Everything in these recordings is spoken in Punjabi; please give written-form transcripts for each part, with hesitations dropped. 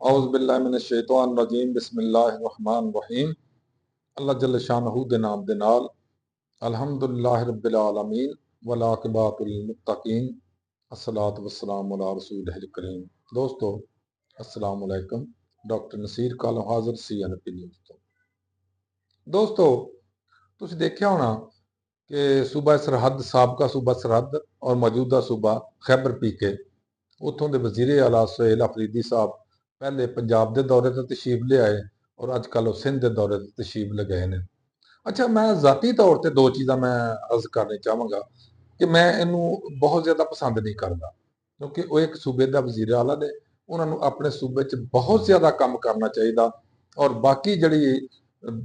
औज़ुबिल्लाहि मिनश्शैतानिर्रजीम बिस्मिल्लाहिर्रहमानिर्रहीम। अल्लाह जल्ल शानहू दे नाम दे नाल अल्हम्दुलिल्लाहि रब्बिल आलमीन वल आक़िबतुल मुत्तकीन अस्सलातु वस्सलामु अला रसूलिहिल करीम। दोस्तों अस्सलाम वालेकुम। डॉक्टर नसीर कालम हाज़िर CNP न्यूज़ ਤੋਂ। ਦੋਸਤੋ ਤੁਸੀਂ ਦੇਖਿਆ ਹੋਣਾ ਕਿ ਸੂਬਾ ਸਰਹੱਦ ਸਾਬਕਾ ਸੂਬਾ ਸਰਹੱਦ ਔਰ ਮੌਜੂਦਾ ਸੂਬਾ ਖੈਬਰ ਪੀਕੇ ਉੱਥੋਂ ਦੇ ਵਜ਼ੀਰ ਆਲਾ ਸੁਹੇਲ ਅਫਰੀਦੀ ਸਾਹਿਬ ਪਹਿਲੇ ਪੰਜਾਬ ਦੇ ਦੌਰੇ ਤੇ ਤਸ਼ਰੀਫ ਲਿਆਏ ਔਰ ਅੱਜ ਕੱਲ੍ਹ ਉਹ ਸਿੰਧ ਦੇ ਦੌਰੇ ਤੇ ਤਸ਼ਰੀਫ ਲਗਾਏ ਨੇ। ਅੱਛਾ, ਮੈਂ ਜ਼ਾਤੀ ਤੌਰ ਤੇ ਦੋ ਚੀਜ਼ਾਂ ਮੈਂ ਅਰਜ਼ ਕਰਨੀ ਚਾਹਾਂਗਾ ਕਿ ਮੈਂ ਇਹਨੂੰ ਬਹੁਤ ਜ਼ਿਆਦਾ ਪਸੰਦ ਨਹੀਂ ਕਰਦਾ, ਕਿਉਂਕਿ ਉਹ ਇੱਕ ਸੂਬੇ ਦਾ ਵਜ਼ੀਰ ਆਲਾ ਨੇ, ਉਹਨਾਂ ਨੂੰ ਆਪਣੇ ਸੂਬੇ 'ਚ ਬਹੁਤ ਜ਼ਿਆਦਾ ਕੰਮ ਕਰਨਾ ਚਾਹੀਦਾ ਔਰ ਬਾਕੀ ਜਿਹੜੀ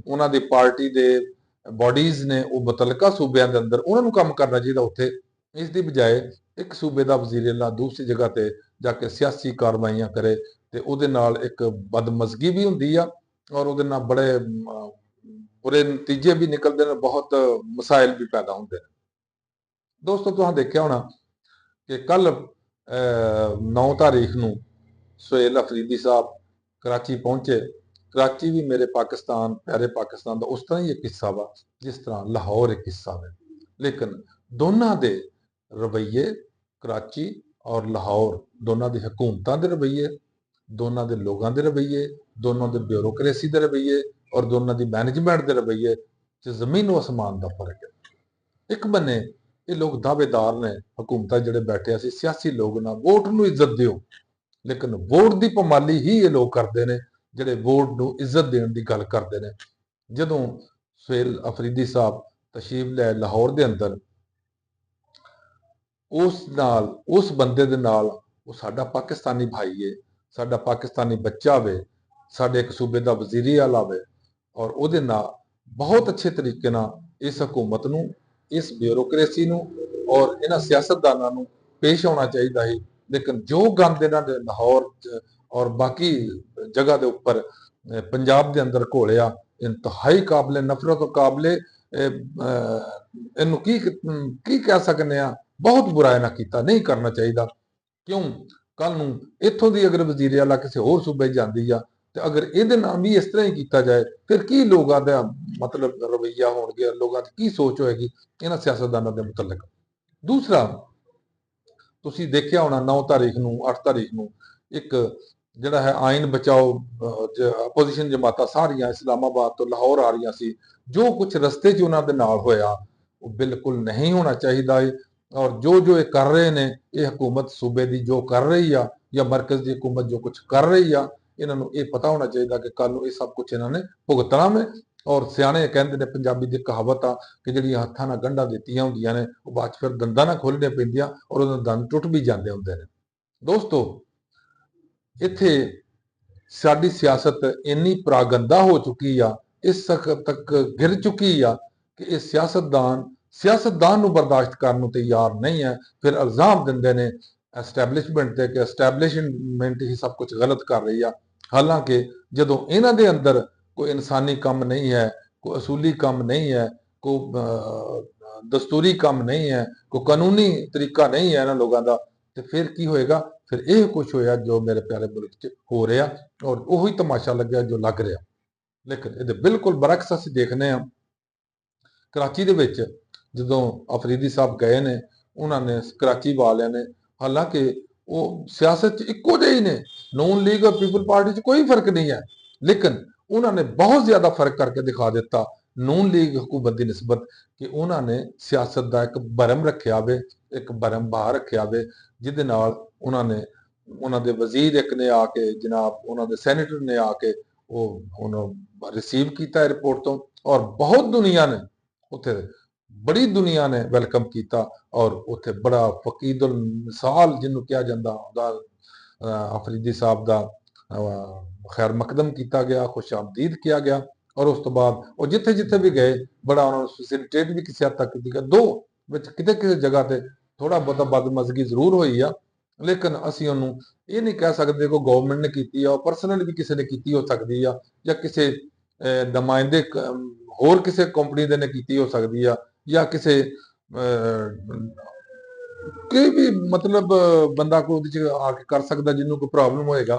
ਉਹਨਾਂ ਦੀ ਪਾਰਟੀ ਦੇ ਬਾਡੀਜ਼ ਨੇ ਉਹ ਮੁਤਲਕਾ ਸੂਬਿਆਂ ਦੇ ਅੰਦਰ ਉਹਨਾਂ ਨੂੰ ਕੰਮ ਕਰਨਾ ਚਾਹੀਦਾ ਉੱਥੇ। ਇਸ ਦੀ ਬਜਾਏ ਇੱਕ ਸੂਬੇ ਦਾ ਵਜ਼ੀਰ ਆਲਾ ਦੂਸਰੀ ਜਗ੍ਹਾ ਤੇ ਜਾ ਕੇ ਸਿਆਸੀ ਕਾਰਵਾਈਆਂ ਕਰੇ ਤੇ ਉਹਦੇ ਨਾਲ ਇੱਕ ਬਦਮਜ਼ਗੀ ਵੀ ਹੁੰਦੀ ਆ ਔਰ ਉਹਦੇ ਨਾਲ ਬੜੇ ਬੁਰੇ ਨਤੀਜੇ ਵੀ ਨਿਕਲਦੇ ਨੇ, ਬਹੁਤ ਮਸਾਇਲ ਵੀ ਪੈਦਾ ਹੁੰਦੇ ਨੇ। ਦੋਸਤੋ ਤੁਸੀਂ ਦੇਖਿਆ ਹੋਣਾ ਕਿ ਕੱਲ 9 ਤਾਰੀਖ ਨੂੰ ਸੁਹੇਲ ਅਫਰੀਦੀ ਸਾਹਿਬ ਕਰਾਚੀ ਪਹੁੰਚੇ। ਕਰਾਚੀ ਵੀ ਮੇਰੇ ਪਾਕਿਸਤਾਨ, ਪਿਆਰੇ ਪਾਕਿਸਤਾਨ ਦਾ ਉਸ ਤਰ੍ਹਾਂ ਹੀ ਇੱਕ ਹਿੱਸਾ ਵਾ ਜਿਸ ਤਰ੍ਹਾਂ ਲਾਹੌਰ ਇੱਕ ਹਿੱਸਾ ਹੈ, ਲੇਕਿਨ ਦੋਨਾਂ ਦੇ ਰਵੱਈਏ, ਕਰਾਚੀ ਔਰ ਲਾਹੌਰ ਦੋਨਾਂ ਦੀ ਹਕੂਮਤਾਂ ਦੇ ਰਵੱਈਏ, ਦੋਨਾਂ ਦੇ ਲੋਕਾਂ ਦੇ ਰਵੱਈਏ, ਦੋਨਾਂ ਦੇ ਬਿਊਰੋਕ੍ਰੇਸੀ ਦੇ ਰਵੱਈਏ ਔਰ ਦੋਨਾਂ ਦੀ ਮੈਨੇਜਮੈਂਟ ਦੇ ਰਵੱਈਏ 'ਚ ਜ਼ਮੀਨ ਅਸਮਾਨ ਦਾ ਫਰਕ ਹੈ। ਇੱਕ ਬੰਨੇ ਇਹ ਲੋਕ ਦਾਅਵੇਦਾਰ ਨੇ, ਹਕੂਮਤਾਂ ਜਿਹੜੇ ਬੈਠੇ ਅਸੀਂ ਸਿਆਸੀ ਲੋਕ ਨਾ, ਵੋਟ ਨੂੰ ਇੱਜ਼ਤ ਦਿਓ, ਲੇਕਿਨ ਵੋਟ ਦੀ ਪਮਾਲੀ ਹੀ ਇਹ ਲੋਕ ਕਰਦੇ ਨੇ ਜਿਹੜੇ ਵੋਟ ਨੂੰ ਇੱਜ਼ਤ ਦੇਣ ਦੀ ਗੱਲ ਕਰਦੇ ਨੇ। ਜਦੋਂ ਸੁਹੇਲ ਅਫਰੀਦੀ ਸਾਹਿਬ ਤਸ਼ਰੀਫ ਲਿਆਏ ਲਾਹੌਰ ਦੇ ਅੰਦਰ, ਉਸ ਬੰਦੇ ਦੇ ਨਾਲ ਉਹ ਸਾਡਾ ਪਾਕਿਸਤਾਨੀ ਭਾਈ ਏ, ਸਾਡਾ ਪਾਕਿਸਤਾਨੀ ਬੱਚਾ ਵੇ, ਸਾਡੇ ਇੱਕ ਸੂਬੇ ਦਾ ਵਜ਼ੀਰ ਆਲਾ ਵੇ ਔਰ ਉਹਦੇ ਨਾਲ ਬਹੁਤ ਅੱਛੇ ਤਰੀਕੇ ਨਾਲ ਇਸ ਹਕੂਮਤ ਨੂੰ, ਇਸ ਬਿਊਰੋਕ੍ਰੇਸੀ ਨੂੰ ਔਰ ਇਹਨਾਂ ਸਿਆਸਤਦਾਨਾਂ ਨੂੰ ਪੇਸ਼ ਆਉਣਾ ਚਾਹੀਦਾ ਹੈ। ਲੇਕਿਨ ਜੋ ਗੰਦ ਇਹਨਾਂ ਦੇ ਲਾਹੌਰ ਔਰ ਬਾਕੀ ਜਗ੍ਹਾ ਦੇ ਉੱਪਰ ਪੰਜਾਬ ਦੇ ਅੰਦਰ ਘੋਲਿਆ, ਇੰਤਹਾਈ ਕਾਬਲੇ ਨਫ਼ਰਤ ਔਰ ਕਾਬਲੇ ਇਹਨੂੰ ਕੀ ਕਹਿ ਸਕਦੇ ਆ, ਬਹੁਤ ਬੁਰਾ ਇਹਨਾਂ ਕੀਤਾ, ਨਹੀਂ ਕਰਨਾ ਚਾਹੀਦਾ। ਕਿਉਂ ਕੱਲ ਨੂੰ ਇੱਥੋਂ ਦੀ ਅਗਰ ਵਜ਼ੀਰ ਆਲਾ ਕਿਸੇ ਹੋਰ ਸੂਬੇ ਜਾਂਦੀ ਆ ਤੇ ਅਗਰ ਇਹਦੇ ਨਾਲ ਵੀ ਇਸ ਤਰ੍ਹਾਂ ਹੀ ਕੀਤਾ ਜਾਏ ਫਿਰ ਕੀ ਲੋਕਾਂ ਦਾ ਮਤਲਬ ਰਵੱਈਆ ਹੋਣਗੇ, ਲੋਕਾਂ ਦੀ ਕੀ ਸੋਚ ਹੋਏਗੀ ਇਹਨਾਂ ਸਿਆਸਤਦਾਨਾਂ ਦੇ ਮੁਤਲਕ। ਦੂਸਰਾ, ਤੁਸੀਂ ਦੇਖਿਆ ਹੋਣਾ 9 ਤਾਰੀਖ ਨੂੰ 8 ਤਾਰੀਖ ਨੂੰ ਇੱਕ ਜਿਹੜਾ ਹੈ ਆਇਨ ਬਚਾਓ ਆਪੋਜੀਸ਼ਨ ਜਮਾਤਾਂ ਸਾਰੀਆਂ ਇਸਲਾਮਾਬਾਦ ਤੋਂ ਲਾਹੌਰ ਆ ਰਹੀਆਂ ਸੀ। ਜੋ ਕੁਝ ਰਸਤੇ 'ਚ ਉਹਨਾਂ ਦੇ ਨਾਲ ਹੋਇਆ ਉਹ ਬਿਲਕੁਲ ਨਹੀਂ ਹੋਣਾ ਚਾਹੀਦਾ ਹੈ ਔਰ ਜੋ ਇਹ ਕਰ ਰਹੇ ਨੇ, ਇਹ ਹਕੂਮਤ ਸੂਬੇ ਦੀ ਜੋ ਕਰ ਰਹੀ ਆ ਜਾਂ ਮਰਕਜ਼ ਦੀ ਹਕੂਮਤ ਜੋ ਕੁਝ ਕਰ ਰਹੀ ਆ, ਇਹਨਾਂ ਨੂੰ ਇਹ ਪਤਾ ਹੋਣਾ ਚਾਹੀਦਾ ਕਿ ਕੱਲ ਨੂੰ ਇਹ ਸਭ ਕੁਝ ਇਹਨਾਂ ਨੇ ਭੁਗਤਣਾ ਵੇ। ਔਰ ਸਿਆਣੇ ਕਹਿੰਦੇ ਨੇ, ਪੰਜਾਬੀ ਦੀ ਕਹਾਵਤ ਆ ਕਿ ਜਿਹੜੀਆਂ ਹੱਥਾਂ ਨਾਲ ਗੰਢਾਂ ਦਿੱਤੀਆਂ ਹੁੰਦੀਆਂ ਨੇ ਉਹ ਬਾਅਦ 'ਚ ਫਿਰ ਦੰਦਾਂ ਨਾਲ ਖੋਲ੍ਹਣੀਆਂ ਪੈਂਦੀਆਂ ਔਰ ਉਹਨਾਂ ਦੇ ਦੰਦ ਟੁੱਟ ਵੀ ਜਾਂਦੇ ਹੁੰਦੇ ਨੇ। ਦੋਸਤੋ ਇੱਥੇ ਸਾਡੀ ਸਿਆਸਤ ਇੰਨੀ ਪਰਾਗੰਦਾ ਹੋ ਚੁੱਕੀ ਆ, ਇਸ ਤੱਕ ਗਿਰ ਚੁੱਕੀ ਆ ਕਿ ਇਹ ਸਿਆਸਤਦਾਨ ਨੂੰ ਬਰਦਾਸ਼ਤ ਕਰਨ ਨੂੰ ਤਿਆਰ ਨਹੀਂ ਹੈ। ਫਿਰ ਇਲਜ਼ਾਮ ਦਿੰਦੇ ਨੇ ਐਸਟੈਬਲਿਸ਼ਮੈਂਟ ਤੇ ਕਿ ਐਸਟੈਬਲਿਸ਼ਮੈਂਟ ਹੀ ਸਭ ਕੁਝ ਗਲਤ ਕਰ ਰਹੀ ਆ। ਹਾਲਾਂਕਿ ਜਦੋਂ ਇਹਨਾਂ ਦੇ ਅੰਦਰ ਕੋਈ ਇਨਸਾਨੀ ਕੰਮ ਨਹੀਂ ਹੈ, ਕੋਈ ਅਸੂਲੀ ਕੰਮ ਨਹੀਂ ਹੈ, ਕੋਈ ਦਸਤੂਰੀ ਕੰਮ ਨਹੀਂ ਹੈ, ਕੋਈ ਕਾਨੂੰਨੀ ਤਰੀਕਾ ਨਹੀਂ ਹੈ ਇਹਨਾਂ ਲੋਕਾਂ ਦਾ, ਤੇ ਫਿਰ ਕੀ ਹੋਏਗਾ? ਫਿਰ ਇਹ ਕੁਝ ਹੋਇਆ ਜੋ ਮੇਰੇ ਪਿਆਰੇ ਮੁਲਕ 'ਚ ਹੋ ਰਿਹਾ ਔਰ ਉਹੀ ਤਮਾਸ਼ਾ ਲੱਗਿਆ ਜੋ ਲੱਗ ਰਿਹਾ। ਲੇਕਿਨ ਇਹਦੇ ਬਿਲਕੁਲ ਬਰਅਕਸ ਅਸੀਂ ਦੇਖਦੇ ਹਾਂ ਕਰਾਚੀ ਦੇ ਵਿੱਚ ਜਦੋਂ ਅਫਰੀਦੀ ਸਾਹਿਬ ਗਏ ਨੇ, ਉਹਨਾਂ ਨੇ ਕਰਾਚੀ ਵਾਲਿਆਂ ਨੇ, ਹਾਲਾਂਕਿ ਉਹ ਸਿਆਸਤ 'ਚ ਇੱਕੋ ਜਿਹੇ ਹੀ ਨੇ, ਨੂਨ ਲੀਗ ਔਰ ਪੀਪਲ ਪਾਰਟੀ 'ਚ ਕੋਈ ਫਰਕ ਨਹੀਂ ਹੈ, ਲੇਕਿਨ ਉਹਨਾਂ ਨੇ ਬਹੁਤ ਜ਼ਿਆਦਾ ਫਰਕ ਕਰਕੇ ਦਿਖਾ ਦਿੱਤਾ ਨੂਨ ਲੀਗ ਹਕੂਮਤ ਦੀ ਨਿਸਬਤ ਕਿ ਉਹਨਾਂ ਨੇ ਸਿਆਸਤ ਦਾ ਇੱਕ ਭਰਮ ਰੱਖਿਆ ਵੇ, ਇੱਕ ਭਰਮ ਬਾਹਰ ਰੱਖਿਆ ਵੇ, ਜਿਹਦੇ ਨਾਲ ਉਹਨਾਂ ਦੇ ਵਜ਼ੀਰ ਇੱਕ ਨੇ ਆ ਕੇ, ਜਨਾਬ ਉਹਨਾਂ ਦੇ ਸੈਨੇਟਰ ਨੇ ਆ ਕੇ ਉਹ ਉਹਨੂੰ ਰਿਸੀਵ ਕੀਤਾ 에ਅਰਪੋਰਟ ਤੋਂ ਔਰ ਬਹੁਤ ਦੁਨੀਆ ਨੇ ਉੱਥੇ, ਬੜੀ ਦੁਨੀਆ ਨੇ ਵੈਲਕਮ ਕੀਤਾ ਔਰ ਉੱਥੇ ਬੜਾ ਫਕੀਦੁਲ ਮਿਸਾਲ ਜਿਹਨੂੰ ਕਿਹਾ ਜਾਂਦਾ ਉਹਦਾ ਅਫਰੀਦੀ ਸਾਹਿਬ ਦਾ ਖੈਰ ਮਕਦਮ ਕੀਤਾ ਗਿਆ, ਖੁਸ਼ ਆਮਦੀਦ ਕਿਹਾ ਗਿਆ ਔਰ ਉਸ ਤੋਂ ਬਾਅਦ ਉਹ ਜਿੱਥੇ ਜਿੱਥੇ ਵੀ ਗਏ ਬੜਾ ਉਹਨਾਂ ਨੂੰ ਫੈਸਿਲਿਟੇਟ ਵੀ ਕਿਸੇ ਹੱਦ ਤੱਕ ਕੀਤੀ ਗਿਆ। ਦੋ ਵਿੱਚ ਕਿਤੇ ਕਿਸੇ ਜਗ੍ਹਾ ਤੇ ਥੋੜਾ ਬਹੁਤਾ ਬਦਮਜ਼ਗੀ ਜ਼ਰੂਰ ਹੋਈ ਆ, ਲੇਕਿਨ ਅਸੀਂ ਉਹਨੂੰ ਇਹ ਨਹੀਂ ਕਹਿ ਸਕਦੇ ਕਿ ਗਵਰਨਮੈਂਟ ਨੇ ਕੀਤੀ ਆ, ਉਹ ਪਰਸਨਲ ਵੀ ਕਿਸੇ ਨੇ ਕੀਤੀ ਹੋ ਸਕਦੀ ਆ ਜਾਂ ਕਿਸੇ ਨੁਮਾਇੰਦੇ ਹੋਰ ਕਿਸੇ ਕੰਪਨੀ ਦੇ ਨੇ ਕੀਤੀ ਹੋ ਸਕਦੀ ਆ ਜਾਂ ਕਿਸੇ ਕੋਈ ਵੀ ਮਤਲਬ ਬੰਦਾ ਕੋਈ ਉਹਦੇ 'ਚ ਆ ਕੇ ਕਰ ਸਕਦਾ ਜਿਹਨੂੰ ਕੋਈ ਪ੍ਰੋਬਲਮ ਹੋਏਗਾ।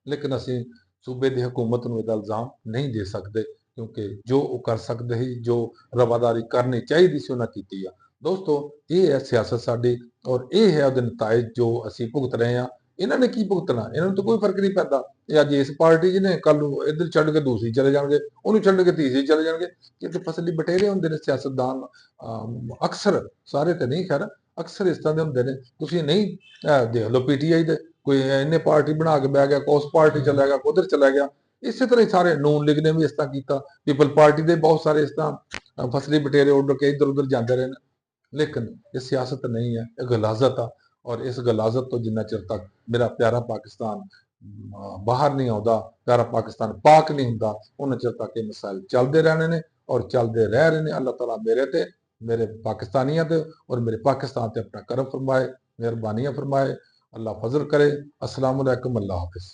ਲੇਕਿਨ ਅਸੀਂ ਸੂਬੇ ਦੀ ਹਕੂਮਤ ਨੂੰ ਇਹਦਾ ਇਲਜ਼ਾਮ ਨਹੀਂ ਦੇ ਸਕਦੇ, ਕਿਉਂਕਿ ਜੋ ਉਹ ਕਰ ਸਕਦੇ ਸੀ, ਜੋ ਰਵਾਦਾਰੀ ਕਰਨੀ ਚਾਹੀਦੀ ਸੀ, ਉਹਨਾਂ ਕੀਤੀ ਆ। ਦੋਸਤੋ, ਇਹ ਹੈ ਸਿਆਸਤ ਸਾਡੀ, ਔਰ ਇਹ ਹੈ ਉਹਦੇ ਨਤਾਇਜ ਜੋ ਅਸੀਂ ਭੁਗਤ ਰਹੇ ਹਾਂ। ਇਹਨਾਂ ਨੇ ਕੀ ਭੁਗਤਣਾ? ਇਹਨਾਂ ਨੂੰ ਤਾਂ ਕੋਈ ਫਰਕ ਨਹੀਂ ਪੈਂਦਾ। ਇਹ ਅੱਜ ਇਸ ਪਾਰਟੀ 'ਚ ਨੇ, ਕੱਲ ਨੂੰ ਇੱਧਰ ਛੱਡ ਕੇ ਦੂਸਰੀ ਚਲੇ ਜਾਣਗੇ, ਉਹਨੂੰ ਛੱਡ ਕੇ ਤੀਸਰੀ ਚਲੇ ਜਾਣਗੇ। ਕਿਉਂਕਿ ਫਸਲੀ ਬਟੇਰੇ ਹੁੰਦੇ ਨੇ ਸਿਆਸਤਦਾਨ, ਅਕਸਰ, ਸਾਰੇ ਤੇ ਨਹੀਂ ਖੈਰ, ਅਕਸਰ ਇਸ ਤਰ੍ਹਾਂ ਦੇ ਹੁੰਦੇ ਨੇ। ਤੁਸੀਂ ਨਹੀਂ ਦੇਖ ਲਓ ਪੀਟੀਆਈ ਦੇ, ਕੋਈ ਇਹਨੇ ਪਾਰਟੀ ਬਣਾ ਕੇ ਬਹਿ ਗਿਆ, ਉਸ ਪਾਰਟੀ ਚਲਾ ਗਿਆ, ਉਧਰ ਚਲਾ ਗਿਆ। ਇਸੇ ਤਰ੍ਹਾਂ ਹੀ ਸਾਰੇ ਨੂਨ ਲੀਗ ਨੇ ਵੀ ਇਸ ਤਰ੍ਹਾਂ ਕੀਤਾ। ਪੀਪਲ ਪਾਰਟੀ ਦੇ ਬਹੁਤ ਸਾਰੇ ਇਸ ਤਰ੍ਹਾਂ ਫਸਲੀ ਬਟੇਰੇ ਉੱਡ ਕੇ ਇੱਧਰ ਉੱਧਰ ਜਾਂਦੇ ਰਹੇ ਨੇ। ਲੇਕਿਨ ਇਹ ਸਿਆਸਤ ਨਹੀਂ ਹੈ, ਇਹ ਗਲਾਜ਼ਤ ਆ। ਔਰ ਇਸ ਗਲਾਜ਼ਤ ਤੋਂ ਜਿੰਨਾ ਚਿਰ ਤੱਕ ਮੇਰਾ ਪਿਆਰਾ ਪਾਕਿਸਤਾਨ ਬਾਹਰ ਨਹੀਂ ਆਉਂਦਾ, ਪਿਆਰਾ ਪਾਕਿਸਤਾਨ ਪਾਕ ਨਹੀਂ ਹੁੰਦਾ, ਉਹਨਾਂ ਚਿਰ ਤੱਕ ਇਹ ਮਸਾਇਲ ਚੱਲਦੇ ਰਹਿਣੇ ਨੇ ਔਰ ਚੱਲਦੇ ਰਹਿ ਰਹੇ ਨੇ। ਅੱਲਾਹ ਤਾਲਾ ਮੇਰੇ ਤੇ, ਮੇਰੇ ਪਾਕਿਸਤਾਨੀਆਂ ਤੇ ਔਰ ਮੇਰੇ ਪਾਕਿਸਤਾਨ ਤੇ ਆਪਣਾ ਕਰਮ ਫਰਮਾਏ, ਮਿਹਰਬਾਨੀਆਂ फरमाए, अल्लाह फजल करे। अस्सलाम वालेकुम, अल्लाह हाफिज।